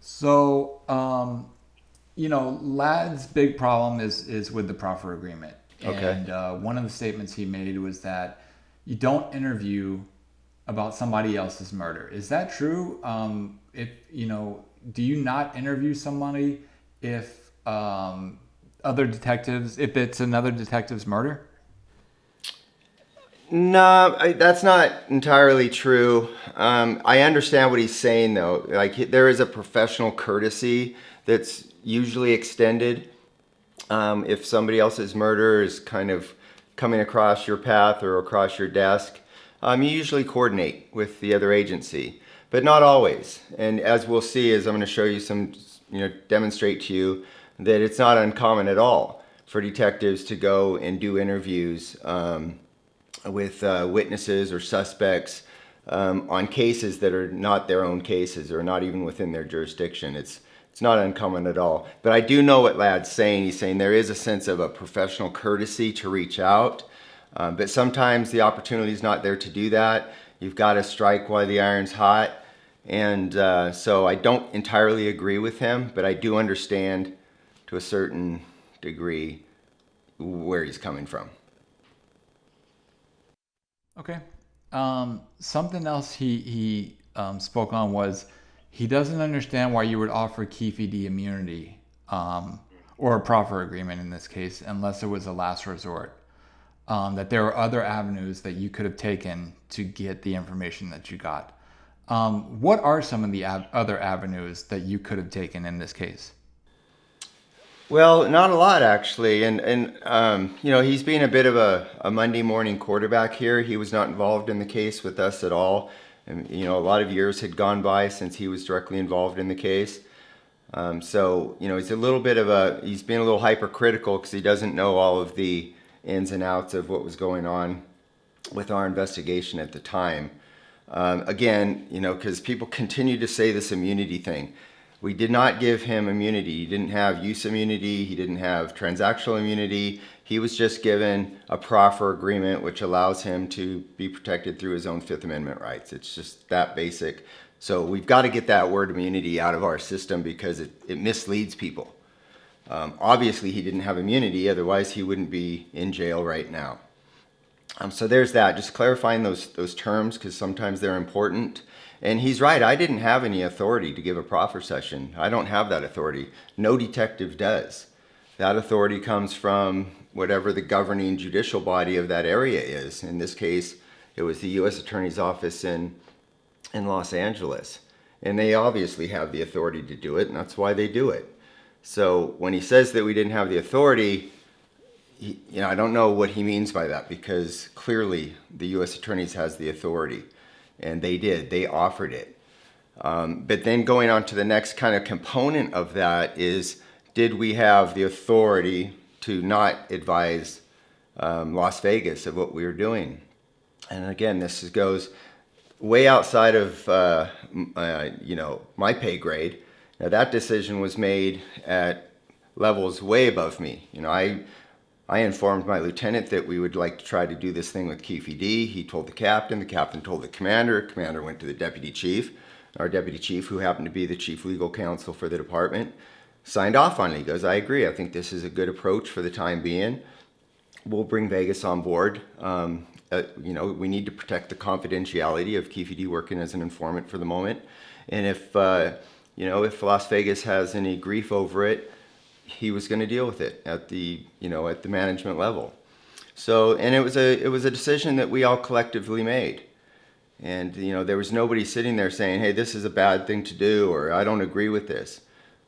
So, Ladd's big problem is with the proffer agreement, Okay. and one of the statements he made was that you don't interview about somebody else's murder. Is that true? If do you not interview somebody if other detectives, if it's another detective's murder? No, that's not entirely true. I understand what he's saying, though. There is a professional courtesy that's usually extended if somebody else's murder is kind of coming across your path or across your desk. You usually coordinate with the other agency, but not always. And as we'll see, as I'm going to show you some, demonstrate to you that it's not uncommon at all for detectives to go and do interviews. With witnesses or suspects on cases that are not their own cases or not even within their jurisdiction. It's not uncommon at all. But I do know what Lad's saying. He's saying there is a sense of a professional courtesy to reach out, but sometimes the opportunity is not there to do that. You've got to strike while the iron's hot. And so I don't entirely agree with him, but I do understand to a certain degree where he's coming from. Okay. Something else he spoke on was he doesn't understand why you would offer Keefe D immunity or a proffer agreement in this case, unless it was a last resort. That there are other avenues that you could have taken to get the information that you got. What are some of the other avenues that you could have taken in this case? Well, not a lot actually, and he's being a bit of a Monday morning quarterback here. He was not involved in the case with us at all, and a lot of years had gone by since he was directly involved in the case. So he's a little bit of he's being a little hypercritical because he doesn't know all of the ins and outs of what was going on with our investigation at the time. Again, because people continue to say this immunity thing. We did not give him immunity. He didn't have use immunity. He didn't have transactional immunity. He was just given a proffer agreement, which allows him to be protected through his own Fifth Amendment rights. It's just that basic. So we've got to get that word immunity out of our system because it misleads people. Obviously, he didn't have immunity. Otherwise, he wouldn't be in jail right now. So there's that. Just clarifying those terms because sometimes they're important. And he's right. I didn't have any authority to give a proffer session. I don't have that authority. No detective does. That authority comes from whatever the governing judicial body of that area is. In this case, it was the U.S. Attorney's Office in Los Angeles. And they obviously have the authority to do it, and that's why they do it. So when he says that we didn't have the authority, I don't know what he means by that because clearly the U.S. Attorney's has the authority, and they did. They offered it. But then going on to the next kind of component of that is, did we have the authority to not advise Las Vegas of what we were doing? And again, this goes way outside of my pay grade. Now that decision was made at levels way above me. I informed my lieutenant that we would like to try to do this thing with Keefe D. He told the captain told the commander went to the deputy chief. Our deputy chief, who happened to be the chief legal counsel for the department, signed off on it. He goes, I agree. I think this is a good approach for the time being. We'll bring Vegas on board. We need to protect the confidentiality of Keefe D working as an informant for the moment. And if Las Vegas has any grief over it, he was going to deal with it at the management level. So, and it was a decision that we all collectively made. And there was nobody sitting there saying, "Hey, this is a bad thing to do," or "I don't agree with this,"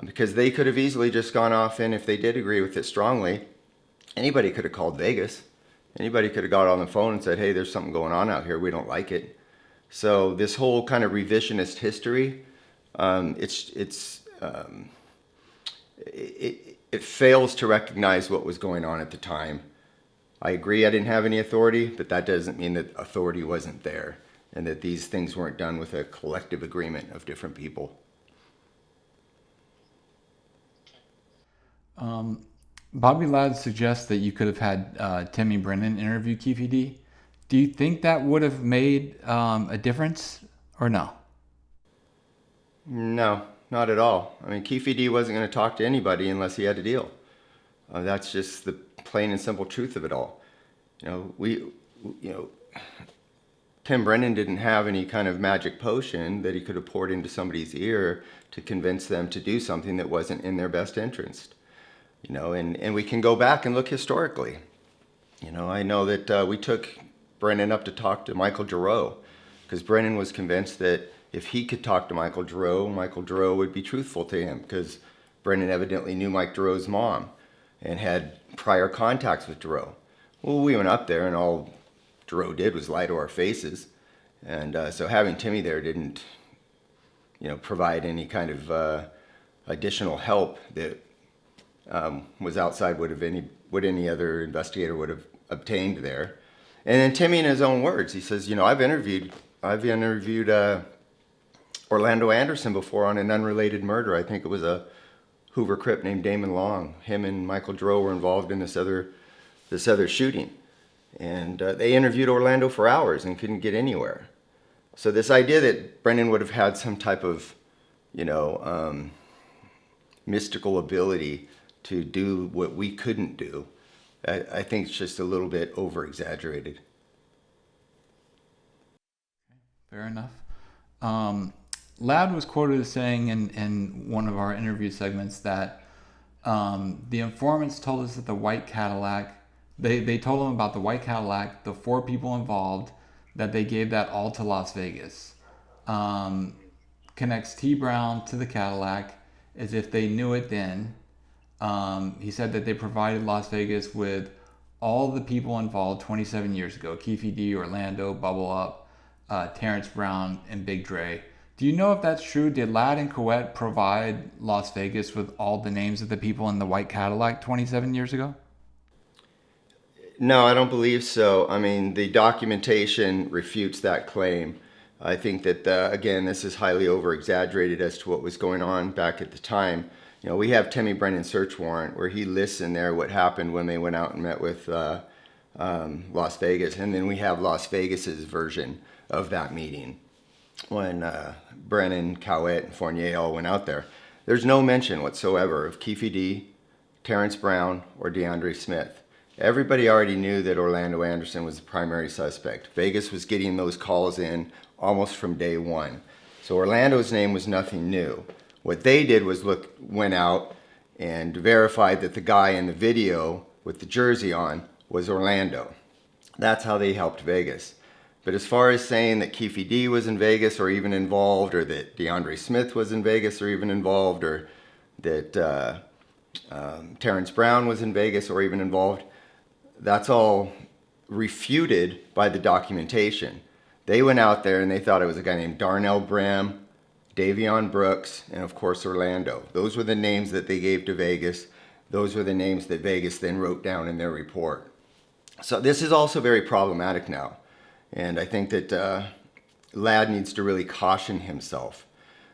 because they could have easily just gone off, and if they did agree with it strongly, anybody could have called Vegas. Anybody could have got on the phone and said, "Hey, there's something going on out here. We don't like it." So this whole kind of revisionist history, it fails to recognize what was going on at the time. I agree I didn't have any authority, but that doesn't mean that authority wasn't there and that these things weren't done with a collective agreement of different people. Bobby Ladd suggests that you could have had Timmy Brennan interview Keefe D. Do you think that would have made a difference or no? No, not at all. I mean, Keefe D wasn't going to talk to anybody unless he had a deal. That's just the plain and simple truth of it all. You know, Tim Brennan didn't have any kind of magic potion that he could have poured into somebody's ear to convince them to do something that wasn't in their best interest. And we can go back and look historically. I know that we took Brennan up to talk to Michael Giroux because Brennan was convinced that if he could talk to Michael Giroux would be truthful to him because Brennan evidently knew Mike Giroux's mom and had prior contacts with Giroux. Well, we went up there and all Giroux did was lie to our faces. And so having Timmy there didn't, provide any kind of additional help that was outside what any other investigator would have obtained there. And then Timmy, in his own words, he says, I've interviewed Orlando Anderson before on an unrelated murder. I think it was a Hoover Crip named Damon Long. Him and Michael Giroux were involved in this other shooting. And they interviewed Orlando for hours and couldn't get anywhere. So this idea that Brennan would have had some type of, mystical ability to do what we couldn't do, I think it's just a little bit over-exaggerated. Fair enough. Ladd was quoted as saying in one of our interview segments that the informants told us that the white Cadillac, they told him about the white Cadillac, the 4 people involved, that they gave that all to Las Vegas. Connects T. Brown to the Cadillac as if they knew it then. He said that they provided Las Vegas with all the people involved 27 years ago. Keefe D, Orlando, Bubble Up, Terrence Brown, and Big Dre. Do you know if that's true? Did Ladd and Coet provide Las Vegas with all the names of the people in the white Cadillac 27 years ago? No, I don't believe so. I mean, the documentation refutes that claim. I think that, again, this is highly over-exaggerated as to what was going on back at the time. We have Timmy Brennan's search warrant where he lists in there what happened when they went out and met with Las Vegas. And then we have Las Vegas's version of that meeting when Brennan, Cowett, and Fournier all went out there. There's no mention whatsoever of Keefe D, Terrence Brown, or DeAndre Smith. Everybody already knew that Orlando Anderson was the primary suspect. Vegas was getting those calls in almost from day one. So Orlando's name was nothing new. What they did was went out and verified that the guy in the video with the jersey on was Orlando. That's how they helped Vegas. But as far as saying that Keefe D was in Vegas or even involved, or that DeAndre Smith was in Vegas or even involved, or that Terrence Brown was in Vegas or even involved, that's all refuted by the documentation. They went out there and they thought it was a guy named Darnell Brim, Davion Brooks, and of course Orlando. Those were the names that they gave to Vegas. Those were the names that Vegas then wrote down in their report. So this is also very problematic now. And I think that Ladd needs to really caution himself.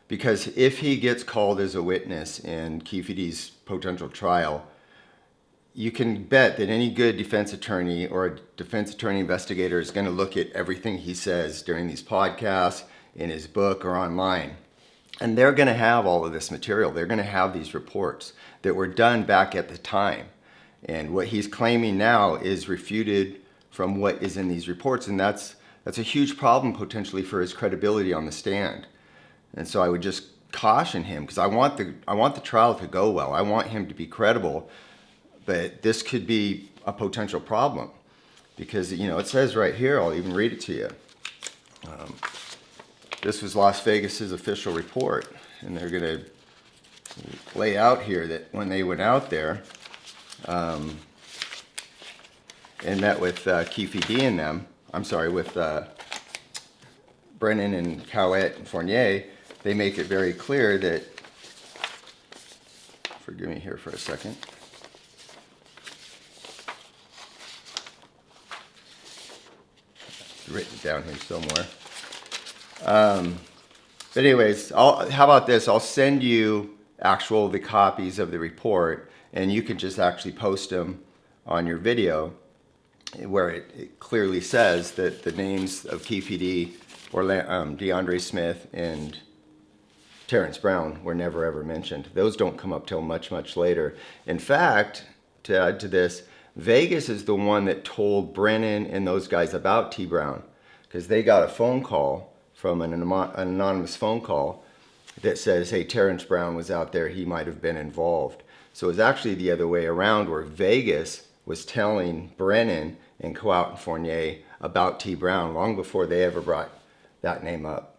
Because if he gets called as a witness in Keefe D's potential trial, you can bet that any good defense attorney or a defense attorney investigator is going to look at everything he says during these podcasts, in his book, or online. And they're going to have all of this material. They're going to have these reports that were done back at the time. And what he's claiming now is refuted from what is in these reports. And that's a huge problem potentially for his credibility on the stand. And so I would just caution him, because I want the trial to go well. I want him to be credible. But this could be a potential problem because, it says right here, I'll even read it to you. This was Las Vegas's official report, and they're going to lay out here that when they went out there and met with Keefe D and them, with Brennan and Cowett and Fournier, they make it very clear that, forgive me here for a second. Written down here somewhere. But anyways, how about this? I'll send you the copies of the report, and you can just actually post them on your video, where it clearly says that the names of Keefe D, or DeAndre Smith, and Terrence Brown were never ever mentioned. Those don't come up till much, much later. In fact, to add to this, Vegas is the one that told Brennan and those guys about T. Brown, because they got a phone call from an anonymous phone call that says, hey, Terrence Brown was out there, he might have been involved. So it was actually the other way around, where Vegas was telling Brennan and Coat and Fournier about T. Brown long before they ever brought that name up.